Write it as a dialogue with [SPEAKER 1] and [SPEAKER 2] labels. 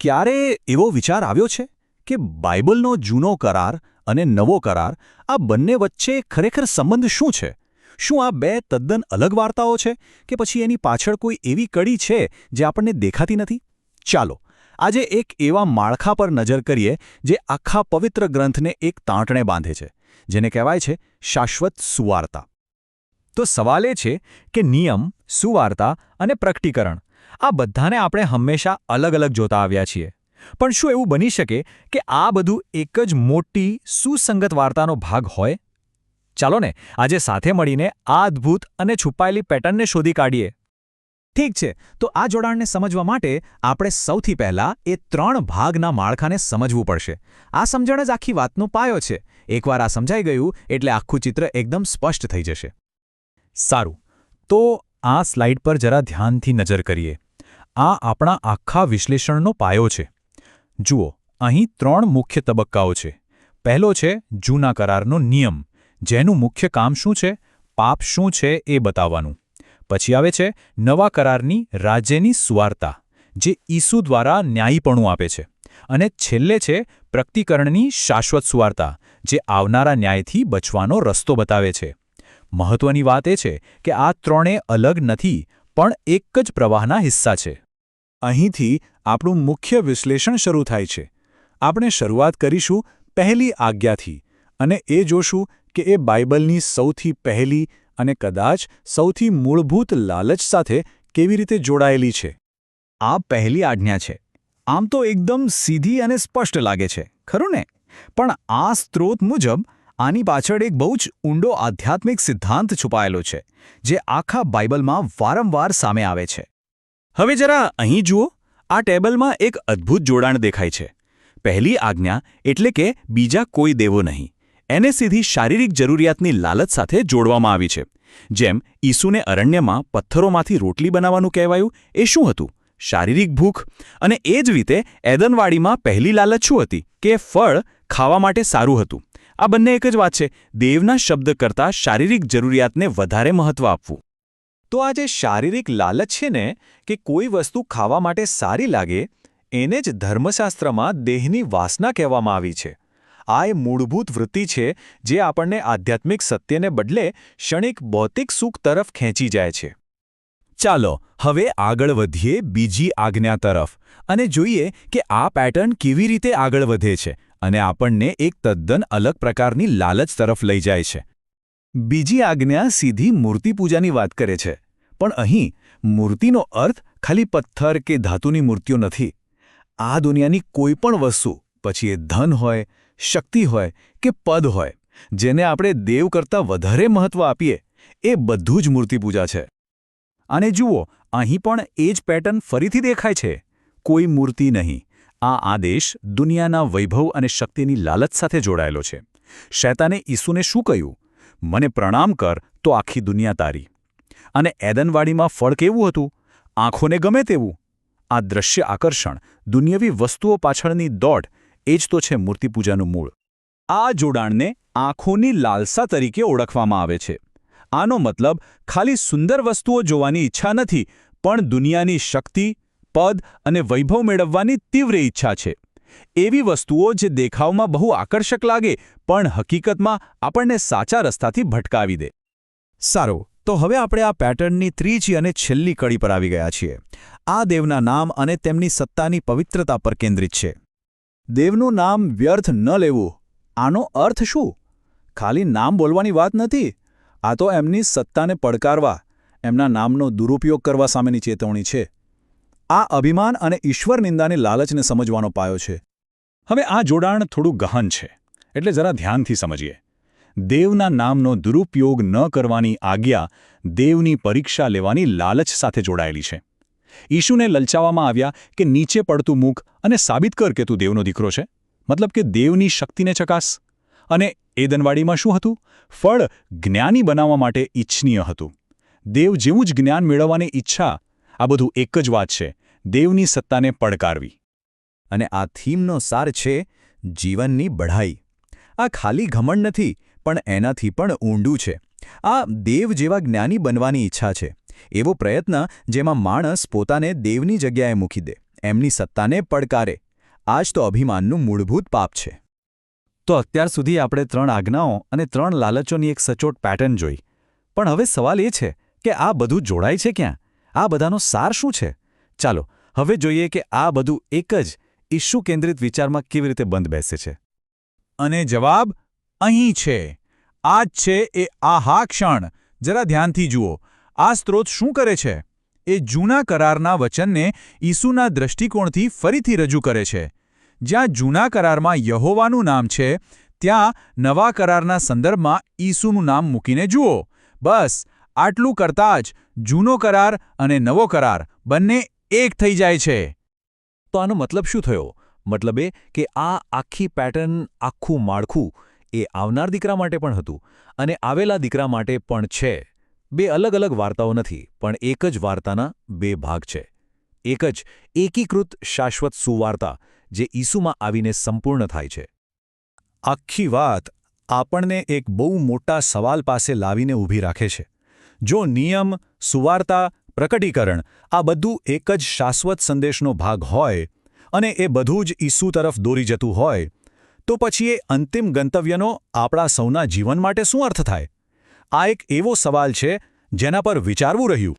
[SPEAKER 1] ક્યારે એવો વિચાર આવ્યો છે કે બાઇબલનો જૂનો કરાર અને નવો કરાર આ બંને વચ્ચે ખરેખર સંબંધ શું છે? શું આ બે તદ્દન અલગ વાર્તાઓ છે કે પછી એની પાછળ કોઈ એવી કડી છે જે આપણને દેખાતી નથી? ચાલો આજે એક એવા માળખા પર નજર કરીએ જે આખા પવિત્ર ગ્રંથને એક તાંટણે બાંધે છે, જેને કહેવાય છે શાશ્વત સુવાર્તા. તો સવાલ એ છે કે નિયમ, સુવાર્તા અને પ્રકટીકરણ આ બધાને આપણે હંમેશા અલગ અલગ જોતા આવ્યા છીએ. પણ શું એવું બની શકે કે આ બધું એક જ મોટી સુસંગત વાર્તાનો ભાગ હોય? ચાલો ને આજે સાથે મળીને આ અદ્ભુત અને છુપાયેલી પેટર્નને શોધી કાઢીએ. ઠીક છે, તો આ જોડાણને સમજવા માટે આપણે સૌથી પહેલા એ 3 ભાગના માળખાને સમજવું પડશે. આ સમજણ જ આખી વાતનો પાયો છે. એકવાર આ સમજાઈ ગયું એટલે આખું ચિત્ર એકદમ સ્પષ્ટ થઈ જશે. સારું, તો આ સ્લાઇડ પર જરા ધ્યાનથી નજર કરીએ. આ આપણા આખા વિશ્લેષણનો પાયો છે. જુઓ, અહીં 3 મુખ્ય તબક્કાઓ છે. પહેલો છે જૂના કરારનો નિયમ, જેનું મુખ્ય કામ શું છે? પાપ શું છે એ બતાવવાનું. પછી આવે છે નવા કરારની રાજ્યની સુવાર્તા, જે ઈસુ દ્વારા ન્યાયીપણું આપે છે. અને છેલ્લે છે પ્રકટીકરણની શાશ્વત સુવાર્તા, જે આવનારા ન્યાયથી બચવાનો રસ્તો બતાવે છે. મહત્વની વાત એ છે કે આ 3 અલગ નથી, પણ એક જ પ્રવાહના હિસ્સા છે. અહીંથી આપણું મુખ્ય વિશ્લેષણ શરૂ થાય છે. આપણે શરૂઆત કરીશું પહેલી આજ્ઞાથી, અને એ જોશું કે એ બાઇબલની સૌથી પહેલી અને કદાચ સૌથી મૂળભૂત લાલચ સાથે કેવી રીતે જોડાયેલી છે. આ પહેલી આજ્ઞા છે. આમ તો એકદમ સીધી અને સ્પષ્ટ લાગે છે, ખરું ને? પણ આ સ્ત્રોત મુજબ આની પાછળ એક બહુ જ ઊંડો આધ્યાત્મિક સિદ્ધાંત છુપાયેલો છે, જે આખા બાઇબલમાં વારંવાર સામે આવે છે. હવે જરા અહીં જુઓ, આ ટેબલમાં એક અદ્ભુત જોડાણ દેખાય છે. પહેલી આજ્ઞા એટલે કે બીજા કોઈ દેવો નહીં, એને સીધી શારીરિક જરૂરિયાતની લાલચ સાથે જોડવામાં આવી છે. જેમ ઈસુને અરણ્યમાં પથ્થરોમાંથી રોટલી બનાવવાનું કહેવાયું, એ શું હતું? શારીરિક ભૂખ. અને એ જ રીતે એદનવાડીમાં પહેલી લાલચ શું હતી? કે ફળ ખાવા માટે સારું હતું. આ બંને એક જ વાત છે, દેવના શબ્દ કરતાં શારીરિક જરૂરિયાતને વધારે મહત્વ આપવું. તો આ જે શારીરિક લાલચ છે ને, કે કોઈ વસ્તુ ખાવા માટે સારી લાગે, એને જ ધર્મશાસ્ત્રમાં દેહની વાસના કહેવામાં આવી છે. આ એ મૂળભૂત વૃત્તિ છે જે આપણને આધ્યાત્મિક સત્યને બદલે ક્ષણિક ભૌતિક સુખ તરફ ખેંચી જાય છે. ચાલો હવે આગળ વધીએ બીજી આજ્ઞા તરફ અને જોઈએ કે આ પેટર્ન કેવી રીતે આગળ વધે છે અને આપણને એક તદ્દન અલગ પ્રકારની લાલચ તરફ લઈ જાય છે. બીજી આજ્ઞા સીધી મૂર્તિપૂજાની વાત કરે છે. પણ અહીં મૂર્તિનો અર્થ ખાલી પથ્થર કે ધાતુની મૂર્તિઓ નથી. આ દુનિયાની કોઈ પણ વસ્તુ, પછી એ ધન હોય, શક્તિ હોય કે પદ હોય, જેને આપણે દેવ કરતાં વધારે મહત્વ આપીએ, એ બધું જ મૂર્તિપૂજા છે. અને જુઓ, અહીં પણ એ જ પેટર્ન ફરીથી દેખાય છે. કોઈ મૂર્તિ નહીં. આ આદેશ દુનિયાના વૈભવ અને શક્તિની લાલચ સાથે જોડાયેલો છે. શૈતાને ઈસુને શું કહ્યું? મને પ્રણામ કર તો આખી દુનિયા તારી. અને એદનવાડીમાં ફળ કેવું હતું? આંખોને ગમે તેવું. આ દ્રશ્ય આકર્ષણ, દુનિયાવી વસ્તુઓ પાછળની દોડ, એ જ તો છે મૂર્તિપૂજાનું મૂળ. આ જોડાણને આંખોની લાલસા તરીકે ઓળખવામાં આવે છે. આનો મતલબ ખાલી સુંદર વસ્તુઓ જોવાની ઈચ્છા નથી, પણ દુનિયાની શક્તિ, પદ અને વૈભવ મેળવવાની તીવ્ર ઈચ્છા છે. એવી વસ્તુઓ જે દેખાવમાં બહુ આકર્ષક લાગે, પણ હકીકતમાં આપણને સાચા રસ્તાથી ભટકાવી દે. સારું, તો હવે આપણે આ પેટર્નની ત્રીજી અને છેલ્લી કડી પર આવી ગયા છીએ. આ દેવના નામ અને તેમની સત્તાની પવિત્રતા પર કેન્દ્રિત છે. દેવનું નામ વ્યર્થ ન લેવું. આનો અર્થ શું? ખાલી નામ બોલવાની વાત નથી. આ તો એમની સત્તાને પડકારવા, એમના નામનો દુરુપયોગ કરવા સામેની ચેતવણી છે. આ અભિમાન અને ઈશ્વર નિંદાની લાલચને સમજવાનો પાયો છે. હવે આ જોડાણ થોડું ગહન છે, એટલે જરા ધ્યાનથી સમજીએ. દેવના નામનો દુરુપયોગ ન કરવાની આજ્ઞા દેવની પરીક્ષા લેવાની લાલચ સાથે જોડાયેલી છે. ઈશુને લલચાવવામાં આવ્યા કે નીચે પડતું મૂક અને સાબિત કર કે તું દેવનો દીકરો છે. મતલબ કે દેવની શક્તિને ચકાસ. અને એદનવાડીમાં શું હતું? ફળ જ્ઞાની બનાવવા માટે ઇચ્છનીય હતું. દેવ જેવું જ જ્ઞાન મેળવવાની ઈચ્છા. આ બધું એક જ વાત છે, દેવની સત્તાને પડકારવી. અને આ થીમનો સાર છે જીવનની બઢાઈ. આ ખાલી ઘમંડ નથી, પણ એનાથી પણ ઊંડું છે. આ દેવ જેવા જ્ઞાની બનવાની ઈચ્છા છે. એવો પ્રયત્ન જેમાં માણસ પોતાને દેવની જગ્યાએ મૂકી દે, એમની સત્તાને પડકારે. આ જ તો અભિમાનનું મૂળભૂત પાપ છે. તો અત્યાર સુધી આપણે 3 આજ્ઞાઓ અને 3 લાલચોની એક સચોટ પેટર્ન જોઈ. પણ હવે સવાલ એ છે કે આ બધું જોડાય છે ક્યાં? આ બધાનો સાર શું છે? ચાલો હવે જોઈએ કે આ બધું એક જ ઈશ્વુ કેન્દ્રિત વિચારમાં કેવી રીતે બંધ બેસે છે. અને જવાબ અહીં છે. આ જ છે એ આહા ક્ષણ. જરા ધ્યાનથી જુઓ. આ સ્ત્રોત શું કરે છે? એ જૂના કરારના વચનને ઈસુના દૃષ્ટિકોણથી ફરીથી રજૂ કરે છે. જ્યાં જૂના કરારમાં યહોવાનું નામ છે, ત્યાં નવા કરારના સંદર્ભમાં ઈસુનું નામ મૂકીને જુઓ. બસ આટલું કરતાં જ જૂનો કરાર અને નવો કરાર બંને એક થઈ જાય છે. તો આનો મતલબ શું થયો? મતલબ એ કે આ આખી પેટર્ન, આખું માળખું એ આવનાર દીકરા માટે પણ હતું અને આવેલા દીકરા માટે પણ છે. 2 અલગ અલગ વાર્તાઓ નથી, પણ એક જ વાર્તાના 2 ભાગ છે. એક જ એકીકૃત શાશ્વત સુવાર્તા જે ઈસુમાં આવીને સંપૂર્ણ થાય છે. આખી વાત આપણને એક બહુ મોટા સવાલ પાસે લાવીને ઊભી રાખે છે. જો નિયમ, સુવાર્તા, પ્રકટીકરણ આ બધું એક જ શાશ્વત સંદેશનો ભાગ હોય અને એ બધું જ ઈસુ તરફ દોરી જતું હોય, તો પછી એ અંતિમ ગંતવ્યનો આપણા સૌના જીવન માટે શું અર્થ થાય? આ એક એવો સવાલ છે જેના પર વિચારવું રહ્યું.